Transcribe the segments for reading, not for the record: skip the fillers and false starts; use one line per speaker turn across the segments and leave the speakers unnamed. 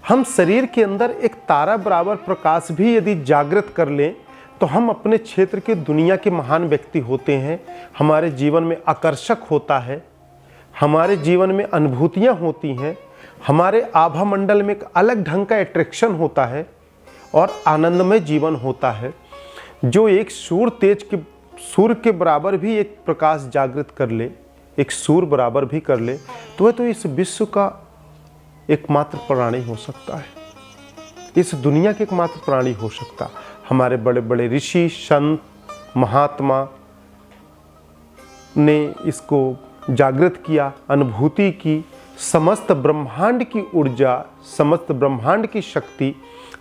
हम शरीर के अंदर एक तारा बराबर प्रकाश भी यदि जागृत कर लें तो हम अपने क्षेत्र के दुनिया के महान व्यक्ति होते हैं। हमारे जीवन में आकर्षक होता है, हमारे जीवन में अनुभूतियाँ होती हैं, हमारे आभा मंडल में एक अलग ढंग का अट्रैक्शन होता है और आनंदमय जीवन होता है। जो एक सूर्य के बराबर भी एक प्रकाश जागृत कर ले, एक सूर्य बराबर भी कर ले, तो वह तो इस विश्व का एकमात्र प्राणी हो सकता है, इस दुनिया के एकमात्र प्राणी हो सकता है। हमारे बड़े बड़े ऋषि, संत, महात्मा ने इसको जागृत किया, अनुभूति की। समस्त ब्रह्मांड की ऊर्जा, समस्त ब्रह्मांड की शक्ति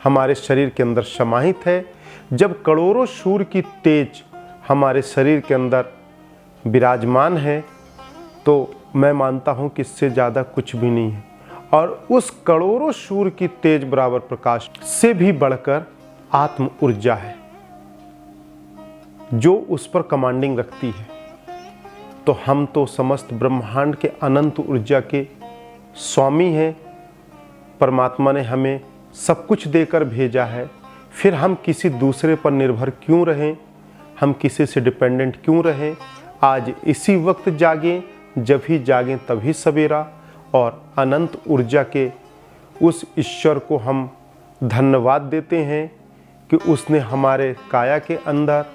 हमारे शरीर के अंदर समाहित है। जब करोड़ों सूर्य की तेज हमारे शरीर के अंदर विराजमान है तो मैं मानता हूँ कि इससे ज़्यादा कुछ भी नहीं है। और उस करोड़ों सूर्य की तेज बराबर प्रकाश से भी बढ़कर आत्म ऊर्जा है जो उस पर कमांडिंग रखती है। तो हम तो समस्त ब्रह्मांड के अनंत ऊर्जा के स्वामी हैं। परमात्मा ने हमें सब कुछ देकर भेजा है, फिर हम किसी दूसरे पर निर्भर क्यों रहें, हम किसी से डिपेंडेंट क्यों रहें। आज इसी वक्त जागें, जब ही जागें तभी सवेरा। और अनंत ऊर्जा के उस ईश्वर को हम धन्यवाद देते हैं कि उसने हमारे काया के अंदर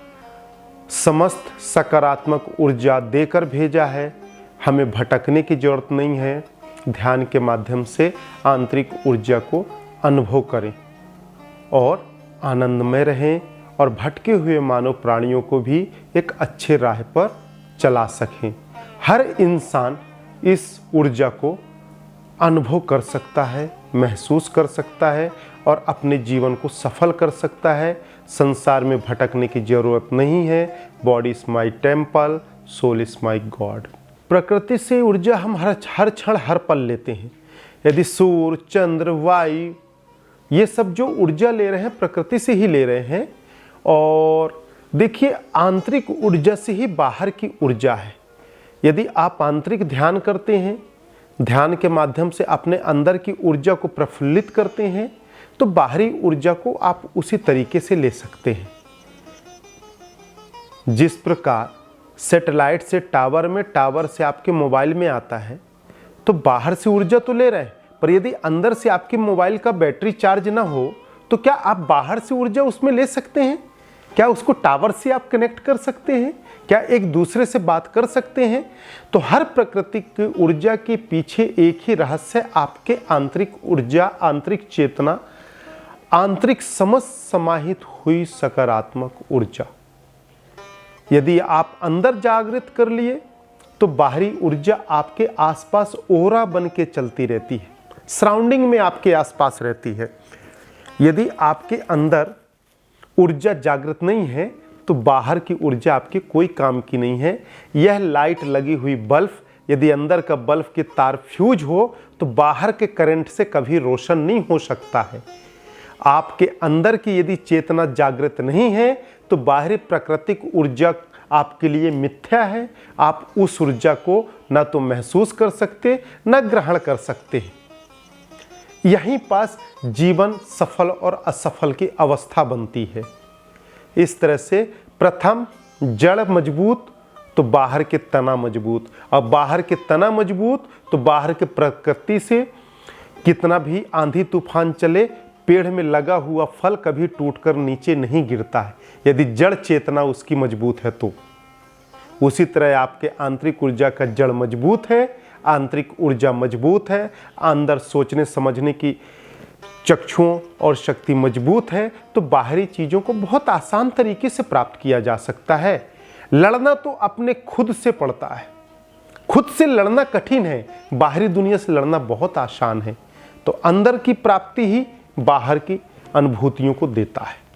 समस्त सकारात्मक ऊर्जा देकर भेजा है। हमें भटकने की ज़रूरत नहीं है, ध्यान के माध्यम से आंतरिक ऊर्जा को अनुभव करें और आनंदमय रहें और भटके हुए मानव प्राणियों को भी एक अच्छे राह पर चला सकें। हर इंसान इस ऊर्जा को अनुभव कर सकता है, महसूस कर सकता है और अपने जीवन को सफल कर सकता है। संसार में भटकने की ज़रूरत नहीं है। Body is my temple, soul is my God. प्रकृति से ऊर्जा हम हर क्षण हर पल लेते हैं। यदि सूर्य, चंद्र, वायु ये सब जो ऊर्जा ले रहे हैं प्रकृति से ही ले रहे हैं। और देखिए, आंतरिक ऊर्जा से ही बाहर की ऊर्जा है। यदि आप आंतरिक ध्यान करते हैं, ध्यान के माध्यम से अपने अंदर की ऊर्जा को प्रफुल्लित करते हैं, तो बाहरी ऊर्जा को आप उसी तरीके से ले सकते हैं। जिस प्रकार सैटेलाइट से टावर में, टावर से आपके मोबाइल में आता है, तो बाहर से ऊर्जा तो ले रहे हैं, पर यदि अंदर से आपके मोबाइल का बैटरी चार्ज ना हो तो क्या आप बाहर से ऊर्जा उसमें ले सकते हैं? क्या उसको टावर से आप कनेक्ट कर सकते हैं? क्या एक दूसरे से बात कर सकते हैं? तो हर प्राकृतिक ऊर्जा के पीछे एक ही रहस्य, आपके आंतरिक ऊर्जा, आंतरिक चेतना, आंतरिक समझ समाहित हुई सकारात्मक ऊर्जा। यदि आप अंदर जागृत कर लिए तो बाहरी ऊर्जा आपके आसपास ओरा बन के चलती रहती है, सराउंडिंग में आपके आसपास रहती है। यदि आपके अंदर ऊर्जा जागृत नहीं है तो बाहर की ऊर्जा आपके कोई काम की नहीं है। यह लाइट लगी हुई बल्ब, यदि अंदर का बल्ब के तार फ्यूज हो तो बाहर के करंट से कभी रोशन नहीं हो सकता है। आपके अंदर की यदि चेतना जागृत नहीं है तो बाहरी प्राकृतिक ऊर्जा आपके लिए मिथ्या है। आप उस ऊर्जा को ना तो महसूस कर सकते, ना ग्रहण कर सकते हैं। यहीं पास जीवन सफल और असफल की अवस्था बनती है। इस तरह से प्रथम जड़ मजबूत तो बाहर के तना मजबूत, और बाहर के तना मजबूत तो बाहर के प्रकृति से कितना भी आंधी तूफान चले, पेड़ में लगा हुआ फल कभी टूटकर नीचे नहीं गिरता है, यदि जड़ चेतना उसकी मजबूत है तो। उसी तरह आपके आंतरिक ऊर्जा का जड़ मजबूत है, आंतरिक ऊर्जा मजबूत है, अंदर सोचने समझने की चक्षुओं और शक्ति मजबूत है, तो बाहरी चीज़ों को बहुत आसान तरीके से प्राप्त किया जा सकता है। लड़ना तो अपने खुद से पड़ता है, खुद से लड़ना कठिन है, बाहरी दुनिया से लड़ना बहुत आसान है। तो अंदर की प्राप्ति ही बाहर की अनुभूतियों को देता है।